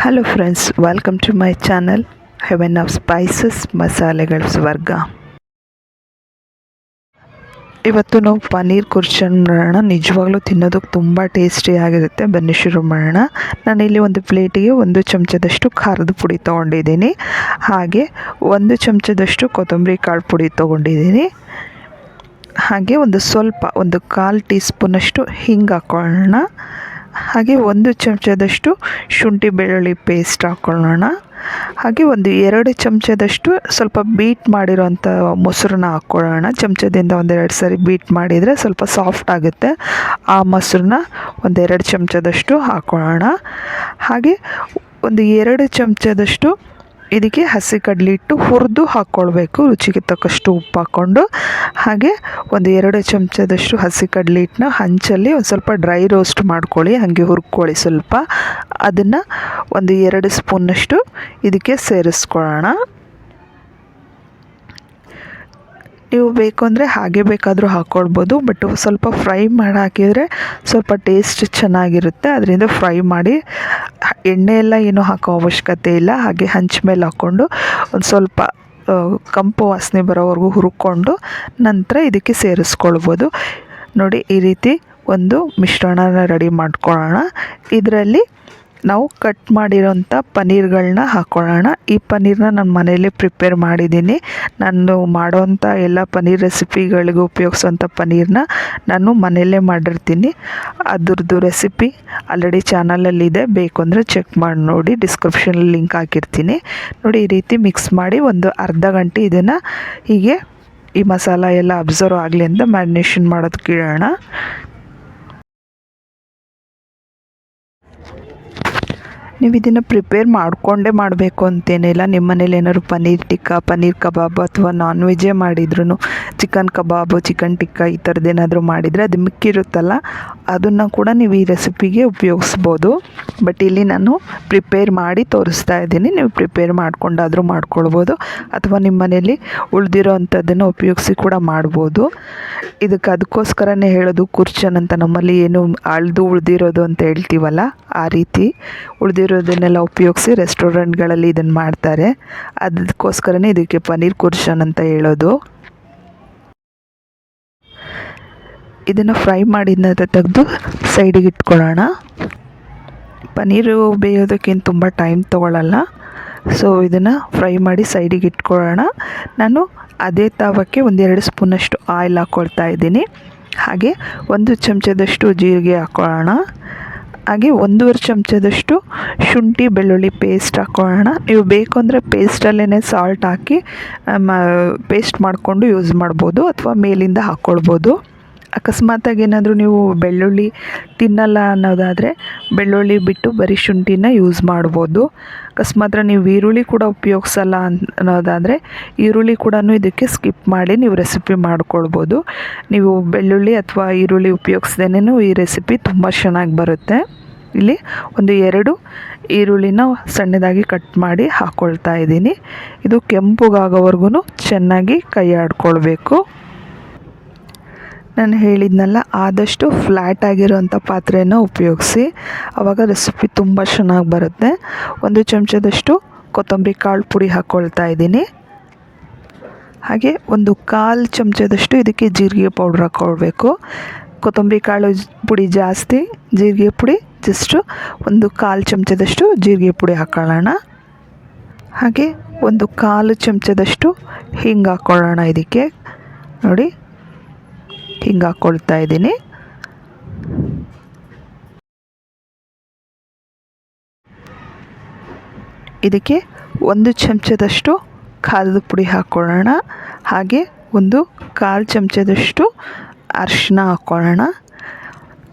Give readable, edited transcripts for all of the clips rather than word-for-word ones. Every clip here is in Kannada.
Hello friends, welcome to my channel heaven of spices ಮಸಾಲೆಗಳ ಸ್ವರ್ಗ. ಇವತ್ತು ನಾವು ಪನ್ನೀರ್ ಕುರ್ಚನ್ ಮಾಡೋಣ. ನಿಜವಾಗ್ಲೂ ತಿನ್ನೋದಕ್ಕೆ ತುಂಬ ಟೇಸ್ಟಿಯಾಗಿರುತ್ತೆ. ಬನ್ನಿ ಶುರು ಮಾಡೋಣ. ನಾನಿಲ್ಲಿ ಒಂದು ಪ್ಲೇಟಿಗೆ 1 ಚಮಚದಷ್ಟು ಖಾರದ ಪುಡಿ ತೊಗೊಂಡಿದ್ದೀನಿ. ಹಾಗೆ 1 ಚಮಚದಷ್ಟು ಕೊತ್ತಂಬರಿ ಕಾಳು ಪುಡಿ ತೊಗೊಂಡಿದ್ದೀನಿ. ಹಾಗೆ ಒಂದು 1/4 ಟೀ ಸ್ಪೂನಷ್ಟು ಹಿಂಗೆ ಹಾಕ್ಕೊಳ್ಳೋಣ. ಹಾಗೆ 1 ಚಮಚದಷ್ಟು ಶುಂಠಿ ಬೆಳ್ಳುಳ್ಳಿ ಪೇಸ್ಟ್ ಹಾಕ್ಕೊಳ್ಳೋಣ. ಹಾಗೆ 2 ಚಮಚದಷ್ಟು ಸ್ವಲ್ಪ ಬೀಟ್ ಮಾಡಿರೋಂಥ ಮೊಸರನ್ನ ಹಾಕ್ಕೊಳ್ಳೋಣ. ಚಮಚದಿಂದ 1-2 ಸರಿ ಬೀಟ್ ಮಾಡಿದರೆ ಸ್ವಲ್ಪ ಸಾಫ್ಟ್ ಆಗುತ್ತೆ. ಆ ಮೊಸರನ್ನ 2 ಚಮಚದಷ್ಟು ಹಾಕ್ಕೊಳ್ಳೋಣ. ಹಾಗೆ 2 ಚಮಚದಷ್ಟು ಇದಕ್ಕೆ ಹಸಿ ಕಡಲೆ ಹಿಟ್ಟು ಹುರಿದು ಹಾಕ್ಕೊಳ್ಬೇಕು. ರುಚಿಗೆ ತಕ್ಕಷ್ಟು ಉಪ್ಪು ಹಾಕ್ಕೊಂಡು, ಹಾಗೆ 2 ಚಮಚದಷ್ಟು ಹಸಿ ಕಡಲೆ ಹಿಟ್ಟನ್ನ ಹಂಚಲ್ಲಿ ಸ್ವಲ್ಪ ಡ್ರೈ ರೋಸ್ಟ್ ಮಾಡ್ಕೊಳ್ಳಿ. ಹಾಗೆ ಹುರ್ಕೊಳ್ಳಿ ಸ್ವಲ್ಪ. ಅದನ್ನು 2 ಸ್ಪೂನ್ನಷ್ಟು ಇದಕ್ಕೆ ಸೇರಿಸ್ಕೊಳ್ಳೋಣ. ನೀವು ಬೇಕು ಅಂದರೆ ಹಾಗೆ ಬೇಕಾದರೂ ಹಾಕ್ಕೊಳ್ಬೋದು, ಬಟ್ ಸ್ವಲ್ಪ ಫ್ರೈ ಮಾಡಿ ಹಾಕಿದರೆ ಸ್ವಲ್ಪ ಟೇಸ್ಟ್ ಚೆನ್ನಾಗಿರುತ್ತೆ. ಅದರಿಂದ ಫ್ರೈ ಮಾಡಿ, ಎಣ್ಣೆ ಎಲ್ಲ ಏನೂ ಹಾಕೋ ಅವಶ್ಯಕತೆ ಇಲ್ಲ. ಹಾಗೆ ಹಂಚ ಮೇಲೆ ಹಾಕ್ಕೊಂಡು ಒಂದು ಸ್ವಲ್ಪ ಕಂಪು ವಾಸನೆ ಬರೋವರೆಗೂ ಹುರ್ಕೊಂಡು ನಂತರ ಇದಕ್ಕೆ ಸೇರಿಸ್ಕೊಳ್ಬೋದು. ನೋಡಿ, ಈ ರೀತಿ ಒಂದು ಮಿಶ್ರಣನ ರೆಡಿ ಮಾಡ್ಕೊಳ್ಳೋಣ. ಇದರಲ್ಲಿ ನಾವು ಕಟ್ ಮಾಡಿರೋಂಥ ಪನ್ನೀರ್ಗಳನ್ನ ಹಾಕ್ಕೊಳ್ಳೋಣ. ಈ ಪನ್ನೀರನ್ನ ನಾನು ಮನೆಯಲ್ಲೇ ಪ್ರಿಪೇರ್ ಮಾಡಿದ್ದೀನಿ. ನಾನು ಮಾಡೋವಂಥ ಎಲ್ಲ ಪನ್ನೀರ್ ರೆಸಿಪಿಗಳಿಗೂ ಉಪಯೋಗಿಸೋಂಥ ಪನ್ನೀರನ್ನ ನಾನು ಮನೆಯಲ್ಲೇ ಮಾಡಿರ್ತೀನಿ. ಅದ್ರದ್ದು ರೆಸಿಪಿ ಆಲ್ರೆಡಿ ಚಾನಲಲ್ಲಿದೆ, ಬೇಕು ಅಂದರೆ ಚೆಕ್ ಮಾಡಿ ನೋಡಿ. ಡಿಸ್ಕ್ರಿಪ್ಷನಲ್ಲಿ ಲಿಂಕ್ ಹಾಕಿರ್ತೀನಿ. ನೋಡಿ, ಈ ರೀತಿ ಮಿಕ್ಸ್ ಮಾಡಿ ಒಂದು ಅರ್ಧ ಗಂಟೆ ಇದನ್ನು ಹೀಗೆ ಈ ಮಸಾಲ ಎಲ್ಲ ಅಬ್ಸರ್ವ್ ಆಗಲಿ ಅಂತ ಮ್ಯಾರಿನೇಷನ್ ಮಾಡೋದಕ್ಕೆ ಇಡೋಣ. ನೀವು ಇದನ್ನು ಪ್ರಿಪೇರ್ ಮಾಡಿಕೊಂಡೇ ಮಾಡಬೇಕು ಅಂತೇನಿಲ್ಲ. ನಿಮ್ಮ ಮನೇಲಿ ಏನಾದ್ರು ಪನ್ನೀರ್ ಟಿಕ್ಕಾ, ಪನ್ನೀರ್ ಕಬಾಬ್ ಅಥವಾ ನಾನ್ ವೆಜ್ಜೇ ಮಾಡಿದ್ರು, ಚಿಕನ್ ಕಬಾಬು, ಚಿಕನ್ ಟಿಕ್ಕಾ ಈ ಥರದ್ದೇನಾದರೂ ಮಾಡಿದರೆ ಅದು ಮಿಕ್ಕಿರುತ್ತಲ್ಲ, ಅದನ್ನು ಕೂಡ ನೀವು ಈ ರೆಸಿಪಿಗೆ ಉಪಯೋಗಿಸ್ಬೋದು. ಬಟ್ ಇಲ್ಲಿ ನಾನು ಪ್ರಿಪೇರ್ ಮಾಡಿ ತೋರಿಸ್ತಾ ಇದ್ದೀನಿ. ನೀವು ಪ್ರಿಪೇರ್ ಮಾಡ್ಕೊಂಡಾದರೂ ಮಾಡ್ಕೊಳ್ಬೋದು, ಅಥವಾ ನಿಮ್ಮ ಮನೇಲಿ ಉಳಿದಿರೋ ಅಂಥದ್ದನ್ನು ಉಪಯೋಗಿಸಿ ಕೂಡ ಮಾಡ್ಬೋದು. ಅದಕ್ಕೋಸ್ಕರನೇ ಹೇಳೋದು ಕುರ್ಚನ್ ಅಂತ. ನಮ್ಮಲ್ಲಿ ಏನು ಅಳ್ದು ಉಳಿದಿರೋದು ಅಂತ ಹೇಳ್ತೀವಲ್ಲ, ಆ ರೀತಿ ಉಳಿದಿರೋದನ್ನೆಲ್ಲ ಉಪಯೋಗಿಸಿ ರೆಸ್ಟೋರೆಂಟ್ಗಳಲ್ಲಿ ಇದನ್ನು ಮಾಡ್ತಾರೆ. ಅದಕ್ಕೋಸ್ಕರನೇ ಇದಕ್ಕೆ ಪನ್ನೀರ್ ಕುರ್ಚನ್ ಅಂತ ಹೇಳೋದು. ಇದನ್ನು ಫ್ರೈ ಮಾಡಿದ ತೆಗೆದು ಸೈಡಿಗೆ ಇಟ್ಕೊಳ್ಳೋಣ. ಪನ್ನೀರು ಬೇಯೋದಕ್ಕೇನು ತುಂಬ ಟೈಮ್ ತೊಗೊಳ್ಳಲ್ಲ. ಸೊ ಇದನ್ನು ಫ್ರೈ ಮಾಡಿ ಸೈಡಿಗೆ ಇಟ್ಕೊಳ್ಳೋಣ. ನಾನು ಅದೇ ತವಕ್ಕೆ 1-2 ಸ್ಪೂನಷ್ಟು ಆಯಿಲ್ ಹಾಕ್ಕೊಳ್ತಾ ಇದ್ದೀನಿ. ಹಾಗೆ 1 ಚಮಚದಷ್ಟು ಜೀರಿಗೆ ಹಾಕ್ಕೊಳ್ಳೋಣ. ಹಾಗೆ 1.5 ಚಮಚದಷ್ಟು ಶುಂಠಿ ಬೆಳ್ಳುಳ್ಳಿ ಪೇಸ್ಟ್ ಹಾಕ್ಕೊಳ್ಳೋಣ. ನೀವು ಬೇಕು ಅಂದರೆ ಪೇಸ್ಟಲ್ಲೇ ಸಾಲ್ಟ್ ಹಾಕಿ ಪೇಸ್ಟ್ ಮಾಡಿಕೊಂಡು ಯೂಸ್ ಮಾಡ್ಬೋದು, ಅಥವಾ ಮೇಲಿಂದ ಹಾಕ್ಕೊಳ್ಬೋದು. ಅಕಸ್ಮಾತಾಗಿ ಏನಾದರೂ ನೀವು ಬೆಳ್ಳುಳ್ಳಿ ತಿನ್ನಲ್ಲ ಅನ್ನೋದಾದರೆ ಬೆಳ್ಳುಳ್ಳಿ ಬಿಟ್ಟು ಬರೀ ಶುಂಠಿನ ಯೂಸ್ ಮಾಡ್ಬೋದು. ಅಕಸ್ಮಾತ್ ನೀವು ಈರುಳ್ಳಿ ಕೂಡ ಉಪಯೋಗಿಸಲ್ಲ ಅನ್ನೋದಾದರೆ ಈರುಳ್ಳಿ ಕೂಡ ಇದಕ್ಕೆ ಸ್ಕಿಪ್ ಮಾಡಿ ನೀವು ರೆಸಿಪಿ ಮಾಡ್ಕೊಳ್ಬೋದು. ನೀವು ಬೆಳ್ಳುಳ್ಳಿ ಅಥವಾ ಈರುಳ್ಳಿ ಉಪಯೋಗಿಸ್ದೇನೆ ಈ ರೆಸಿಪಿ ತುಂಬ ಚೆನ್ನಾಗಿ ಬರುತ್ತೆ. ಇಲ್ಲಿ 2 ಈರುಳ್ಳಿನ ಸಣ್ಣದಾಗಿ ಕಟ್ ಮಾಡಿ ಹಾಕ್ಕೊಳ್ತಾ ಇದ್ದೀನಿ. ಇದು ಕೆಂಪುಗಾಗೋವರೆಗೂ ಚೆನ್ನಾಗಿ ಕೈ ಆಡ್ಕೊಳ್ಬೇಕು. ನಾನು ಹೇಳಿದ್ನಲ್ಲ, ಆದಷ್ಟು ಫ್ಲ್ಯಾಟ್ ಆಗಿರೋಂಥ ಪಾತ್ರೆನ ಉಪಯೋಗಿಸಿ, ಆವಾಗ ರೆಸಿಪಿ ತುಂಬ ಚೆನ್ನಾಗಿ ಬರುತ್ತೆ. 1 ಚಮಚದಷ್ಟು ಕೊತ್ತಂಬರಿ ಕಾಳು ಪುಡಿ ಹಾಕ್ಕೊಳ್ತಾ ಇದ್ದೀನಿ. ಹಾಗೆ 1/4 ಚಮಚದಷ್ಟು ಇದಕ್ಕೆ ಜೀರಿಗೆ ಪೌಡ್ರ್ ಹಾಕ್ಕೊಳ್ಬೇಕು. ಕೊತ್ತಂಬರಿ ಕಾಳು ಪುಡಿ ಜಾಸ್ತಿ, ಜೀರಿಗೆ ಪುಡಿ ಜಸ್ಟು 1/4 ಚಮಚದಷ್ಟು ಜೀರಿಗೆ ಪುಡಿ ಹಾಕ್ಕೊಳ್ಳೋಣ. ಹಾಗೆ 1/4 ಚಮಚದಷ್ಟು ಹಿಂಗೆ ಹಾಕ್ಕೊಳ್ಳೋಣ. ಇದಕ್ಕೆ ನೋಡಿ, ಹಿಂಗೆ ಹಾಕ್ಕೊಳ್ತಾ ಇದ್ದೀನಿ. ಇದಕ್ಕೆ 1 ಚಮಚದಷ್ಟು ಖಾರದ ಪುಡಿ ಹಾಕ್ಕೊಳ್ಳೋಣ. ಹಾಗೆ 1/4 ಚಮಚದಷ್ಟು ಅರಿಶಿನ ಹಾಕ್ಕೊಳ್ಳೋಣ.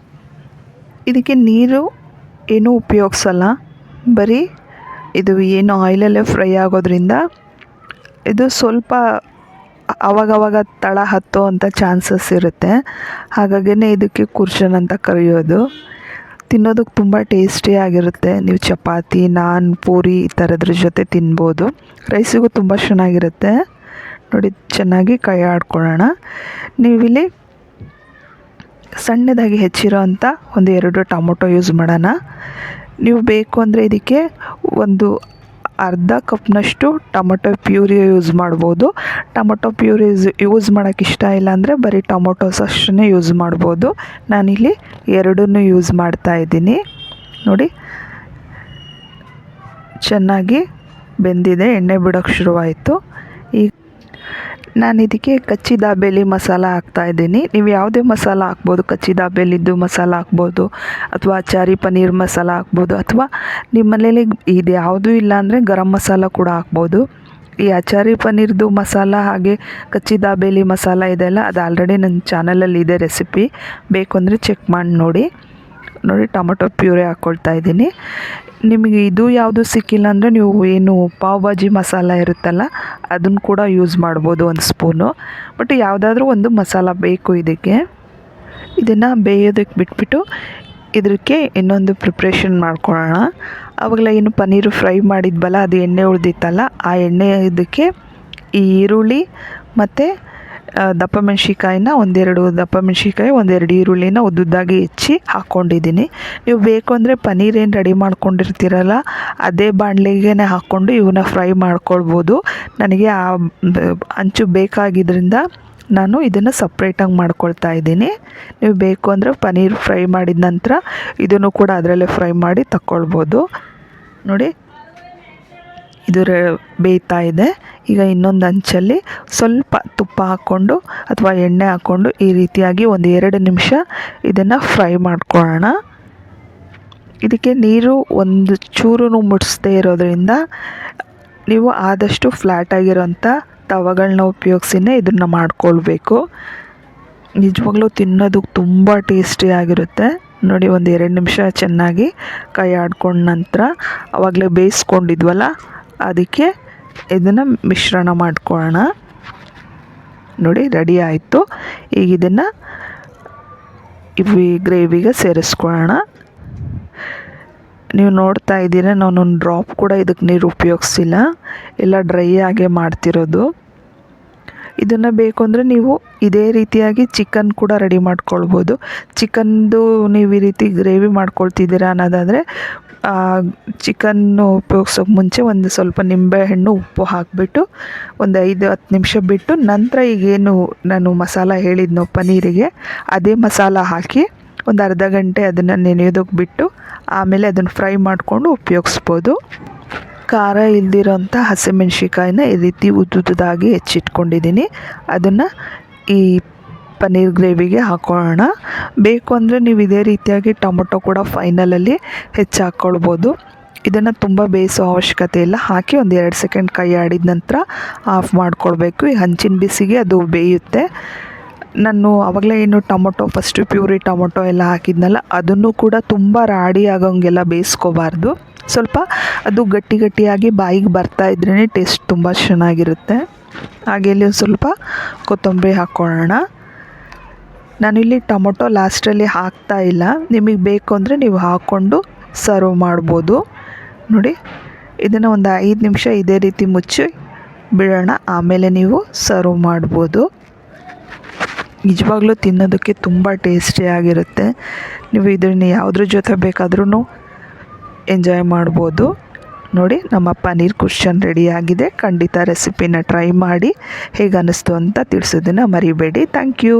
ಇದಕ್ಕೆ ನೀರು ಏನೂ ಉಪಯೋಗಿಸಲ್ಲ, ಬರೀ ಇದು ಏನು ಆಯಿಲಲ್ಲೇ ಫ್ರೈ ಆಗೋದ್ರಿಂದ ಇದು ಸ್ವಲ್ಪ ಆವಾಗವಾಗ ತಳ ಹತ್ತೋ ಅಂಥ ಚಾನ್ಸಸ್ ಇರುತ್ತೆ. ಹಾಗಾಗಿನೇ ಇದಕ್ಕೆ ಕುರ್ಚನ್ ಅಂತ ಕರೆಯೋದು. ತಿನ್ನೋದಕ್ಕೆ ತುಂಬ ಟೇಸ್ಟಿಯಾಗಿರುತ್ತೆ. ನೀವು ಚಪಾತಿ, ನಾನ್, ಪೂರಿ ಈ ಥರದ್ರ ಜೊತೆ ತಿನ್ಬೋದು. ರೈಸಿಗೂ ತುಂಬ ಚೆನ್ನಾಗಿರುತ್ತೆ. ನೋಡಿ, ಚೆನ್ನಾಗಿ ಕೈ ಆಡ್ಕೊಳ್ಳೋಣ. ನೀವಿಲ್ಲಿ ಸಣ್ಣದಾಗಿ ಹೆಚ್ಚಿರೋ ಅಂಥ 1-2 ಟೊಮೊಟೊ ಯೂಸ್ ಮಾಡೋಣ. ನೀವು ಬೇಕು ಅಂದರೆ ಇದಕ್ಕೆ ಒಂದು ಅರ್ಧ ಕಪ್ನಷ್ಟು ಟೊಮೊಟೊ ಪ್ಯೂರಿ ಯೂಸ್ ಮಾಡ್ಬೋದು. ಟೊಮೊಟೊ ಪ್ಯೂರಿ ಯೂಸ್ ಮಾಡೋಕ್ಕೆ ಇಷ್ಟ ಇಲ್ಲ ಅಂದರೆ ಬರೀ ಟೊಮೊಟೊಸ್ ಅಷ್ಟನ್ನೇ ಯೂಸ್ ಮಾಡ್ಬೋದು. ನಾನಿಲ್ಲಿ ಎರಡನ್ನೂ ಯೂಸ್ ಮಾಡ್ತಾಯಿದ್ದೀನಿ. ನೋಡಿ ಚೆನ್ನಾಗಿ ಬೆಂದಿದೆ, ಎಣ್ಣೆ ಬಿಡೋಕ್ಕೆ ಶುರುವಾಯಿತು. ಈಗ ನಾನು ಇದಕ್ಕೆ ಕಚ್ಚಿ ದಾಬೇಲಿ ಮಸಾಲ ಹಾಕ್ತಾಯಿದ್ದೀನಿ. ನೀವು ಯಾವುದೇ ಮಸಾಲ ಹಾಕ್ಬೋದು, ಕಚ್ಚಿ ದಾಬೇಲಿದ್ದು ಮಸಾಲ ಹಾಕ್ಬೋದು, ಅಥವಾ ಅಚಾರಿ ಪನ್ನೀರ್ ಮಸಾಲ ಹಾಕ್ಬೋದು, ಅಥವಾ ನಿಮ್ಮ ಮನೇಲಿ ಇದು ಯಾವುದೂ ಇಲ್ಲ ಅಂದರೆ ಗರಂ ಮಸಾಲ ಕೂಡ ಹಾಕ್ಬೋದು. ಈ ಅಚಾರಿ ಪನ್ನೀರ್ದು ಮಸಾಲ ಹಾಗೆ ಕಚ್ಚಿ ದಾಬೇಲಿ ಮಸಾಲ ಇದೆಲ್ಲ ಅದು ಆಲ್ರೆಡಿ ನನ್ನ ಚಾನಲಲ್ಲಿ ಇದೆ ರೆಸಿಪಿ, ಬೇಕು ಅಂದರೆ ಚೆಕ್ ಮಾಡಿ ನೋಡಿ. ಟೊಮೊಟೊ ಪ್ಯೂರಿ ಹಾಕ್ಕೊಳ್ತಾ ಇದ್ದೀನಿ. ನಿಮಗೆ ಇದು ಯಾವುದು ಸಿಕ್ಕಿಲ್ಲ ಅಂದರೆ ನೀವು ಏನು ಪಾವ್ ಭಾಜಿ ಮಸಾಲ ಇರುತ್ತಲ್ಲ ಅದನ್ನು ಕೂಡ ಯೂಸ್ ಮಾಡ್ಬೋದು, ಒಂದು ಸ್ಪೂನು. ಬಟ್ ಯಾವುದಾದ್ರೂ ಒಂದು ಮಸಾಲ ಬೇಕು ಇದಕ್ಕೆ. ಇದನ್ನು ಬೇಯೋದಕ್ಕೆ ಬಿಟ್ಬಿಟ್ಟು ಇದಕ್ಕೆ ಇನ್ನೊಂದು ಪ್ರಿಪ್ರೇಷನ್ ಮಾಡ್ಕೊಳ್ಳೋಣ. ಆವಾಗಲೇ ಏನು ಪನ್ನೀರು ಫ್ರೈ ಮಾಡಿದ್ವಲ್ಲ, ಅದು ಎಣ್ಣೆ ಉಳಿದಿತ್ತಲ್ಲ, ಆ ಎಣ್ಣೆ ಇದಕ್ಕೆ ಈ ಈರುಳ್ಳಿ ಮತ್ತು ದಪ್ಪ ಮೆಣಸಿಕಾಯಿನ ಒಂದೆರಡು ಈರುಳ್ಳಿನ ಉದ್ದುದ್ದಾಗಿ ಹೆಚ್ಚಿ ಹಾಕ್ಕೊಂಡಿದ್ದೀನಿ. ನೀವು ಬೇಕು ಅಂದರೆ ಪನ್ನೀರ್ ಏನು ರೆಡಿ ಮಾಡ್ಕೊಂಡಿರ್ತೀರಲ್ಲ ಅದೇ ಬಾಣಲೆಗೆ ಹಾಕ್ಕೊಂಡು ಇವನ್ನ ಫ್ರೈ ಮಾಡ್ಕೊಳ್ಬೋದು. ನನಗೆ ಆ ಅಂಚು ಬೇಕಾಗಿದ್ದರಿಂದ ನಾನು ಇದನ್ನು ಸಪ್ರೇಟಾಗಿ ಮಾಡ್ಕೊಳ್ತಾ ಇದ್ದೀನಿ. ನೀವು ಬೇಕು ಅಂದರೆ ಪನ್ನೀರ್ ಫ್ರೈ ಮಾಡಿದ ನಂತರ ಇದನ್ನು ಕೂಡ ಅದರಲ್ಲೇ ಫ್ರೈ ಮಾಡಿ ತಗೊಳ್ಬೋದು. ನೋಡಿ ಇದು ಬೇಯ್ತಾ ಇದೆ. ಈಗ ಇನ್ನೊಂದು ಹಂಚಲ್ಲಿ ಸ್ವಲ್ಪ ತುಪ್ಪ ಹಾಕ್ಕೊಂಡು ಅಥವಾ ಎಣ್ಣೆ ಹಾಕ್ಕೊಂಡು ಈ ರೀತಿಯಾಗಿ ಒಂದು 2 ನಿಮಿಷ ಇದನ್ನು ಫ್ರೈ ಮಾಡ್ಕೊಳ್ಳೋಣ. ಇದಕ್ಕೆ ನೀರು ಒಂದು ಚೂರು ಮುಟ್ಟಿಸ್ದೇ ಇರೋದ್ರಿಂದ ನೀವು ಆದಷ್ಟು ಫ್ಲ್ಯಾಟಾಗಿರೋಂಥ ತವಗಳನ್ನ ಉಪಯೋಗಿಸಿನೇ ಇದನ್ನು ಮಾಡ್ಕೊಳ್ಬೇಕು. ನಿಜವಾಗ್ಲೂ ತಿನ್ನೋದಕ್ಕೆ ತುಂಬ ಟೇಸ್ಟಿಯಾಗಿರುತ್ತೆ. ನೋಡಿ ಒಂದು 2 ನಿಮಿಷ ಚೆನ್ನಾಗಿ ಕೈ ಆಡ್ಕೊಂಡ ನಂತರ ಆವಾಗಲೇ ಬೇಯಿಸ್ಕೊಂಡಿದ್ವಲ್ಲ ಅದಕ್ಕೆ ಇದನ್ನು ಮಿಶ್ರಣ ಮಾಡ್ಕೊಳ್ಳೋಣ. ನೋಡಿ ರೆಡಿ ಆಯಿತು. ಈಗ ಇದನ್ನು ಗ್ರೇವಿಗೆ ಸೇರಿಸ್ಕೊಳ್ಳೋಣ. ನೀವು ನೋಡ್ತಾ ಇದ್ದೀರ, ನಾನೊಂದು ಡ್ರಾಪ್ ಕೂಡ ಇದಕ್ಕೆ ನೀರು ಉಪಯೋಗಿಸಿಲ್ಲ, ಎಲ್ಲ ಡ್ರೈ ಆಗೇ ಮಾಡ್ತಿರೋದು. ಇದನ್ನು ಬೇಕು ಅಂದರೆ ನೀವು ಇದೇ ರೀತಿಯಾಗಿ ಚಿಕನ್ ಕೂಡ ರೆಡಿ ಮಾಡ್ಕೊಳ್ಬೋದು. ಚಿಕನ್ದು ನೀವು ಈ ರೀತಿ ಗ್ರೇವಿ ಮಾಡ್ಕೊಳ್ತಿದ್ದೀರಾ ಅನ್ನೋದಾದರೆ ಚಿಕನ್ನು ಉಪಯೋಗಿಸೋಕೆ ಮುಂಚೆ ಒಂದು ಸ್ವಲ್ಪ ನಿಂಬೆಹಣ್ಣು ಉಪ್ಪು ಹಾಕಿಬಿಟ್ಟು ಒಂದು 5-10 ನಿಮಿಷ ಬಿಟ್ಟು ನಂತರ ಈಗೇನು ನಾನು ಮಸಾಲ ಹೇಳಿದ್ನೋ ಪನ್ನೀರಿಗೆ ಅದೇ ಮಸಾಲ ಹಾಕಿ ಒಂದು ಅರ್ಧ ಗಂಟೆ ಅದನ್ನು ನೆನೆಯೋದಕ್ಕೆ ಬಿಟ್ಟು ಆಮೇಲೆ ಅದನ್ನು ಫ್ರೈ ಮಾಡಿಕೊಂಡು ಉಪಯೋಗಿಸ್ಬೋದು. ಖಾರ ಇಲ್ದಿರೋಂಥ ಹಸಿಮೆಣ್ಸಿಕಾಯಿನ ಈ ರೀತಿ ಉದ್ದುದಾಗಿ ಹೆಚ್ಚಿಟ್ಕೊಂಡಿದ್ದೀನಿ. ಅದನ್ನು ಈ ಪನ್ನೀರ್ ಗ್ರೇವಿಗೆ ಹಾಕೊಳ್ಳೋಣ. ಬೇಕು ಅಂದರೆ ನೀವು ಇದೇ ರೀತಿಯಾಗಿ ಟೊಮೊಟೊ ಕೂಡ ಫೈನಲಲ್ಲಿ ಹೆಚ್ಚು ಹಾಕ್ಕೊಳ್ಬೋದು. ಇದನ್ನು ತುಂಬ ಬೇಯಿಸೋ ಅವಶ್ಯಕತೆ ಇಲ್ಲ. ಹಾಕಿ ಒಂದು 2 ಸೆಕೆಂಡ್ ಕೈ ಆಡಿದ ನಂತರ ಆಫ್ ಮಾಡ್ಕೊಳ್ಬೇಕು. ಈ ಹಂಚಿನ ಬಿಸಿಗೆ ಅದು ಬೇಯುತ್ತೆ. ನಾನು ಆವಾಗಲೇ ಏನು ಟೊಮೊಟೊ ಫಸ್ಟು ಪ್ಯೂರಿ ಟೊಮೊಟೊ ಎಲ್ಲ ಹಾಕಿದ್ನಲ್ಲ ಅದನ್ನು ಕೂಡ ತುಂಬ ರಾಡಿ ಆಗೋಂಗೆಲ್ಲ ಬೇಯಿಸ್ಕೋಬಾರ್ದು. ಸ್ವಲ್ಪ ಅದು ಗಟ್ಟಿಯಾಗಿ ಬಾಯಿಗೆ ಬರ್ತಾ ಇದ್ರೇ ಟೇಸ್ಟ್ ತುಂಬ ಚೆನ್ನಾಗಿರುತ್ತೆ. ಹಾಗೆ ಇಲ್ಲಿ ಒಂದು ಸ್ವಲ್ಪ ಕೊತ್ತಂಬರಿ ಹಾಕ್ಕೊಳ್ಳೋಣ. ನಾನಿಲ್ಲಿ ಟೊಮೊಟೊ ಲಾಸ್ಟಲ್ಲಿ ಹಾಕ್ತಾ ಇಲ್ಲ, ನಿಮಗೆ ಬೇಕು ಅಂದರೆ ನೀವು ಹಾಕ್ಕೊಂಡು ಸರ್ವ್ ಮಾಡ್ಬೋದು. ನೋಡಿ ಇದನ್ನು ಒಂದು 5 ನಿಮಿಷ ಇದೇ ರೀತಿ ಮುಚ್ಚಿ ಬಿಡೋಣ, ಆಮೇಲೆ ನೀವು ಸರ್ವ್ ಮಾಡ್ಬೋದು. ನಿಜವಾಗ್ಲೂ ತಿನ್ನೋದಕ್ಕೆ ತುಂಬ ಟೇಸ್ಟಿಯಾಗಿರುತ್ತೆ. ನೀವು ಇದನ್ನು ಯಾವುದ್ರ ಜೊತೆ ಬೇಕಾದ್ರೂ ಎಂಜಾಯ್ ಮಾಡ್ಬೋದು. ನೋಡಿ ನಮ್ಮ ಪನ್ನೀರ್ ಕುಶ್ಚನ್ ರೆಡಿಯಾಗಿದೆ. ಖಂಡಿತ ರೆಸಿಪಿನ ಟ್ರೈ ಮಾಡಿ ಹೇಗೆ ಅನ್ನಿಸ್ತು ಅಂತ ತಿಳಿಸೋದನ್ನು ಮರಿಬೇಡಿ. Thank you.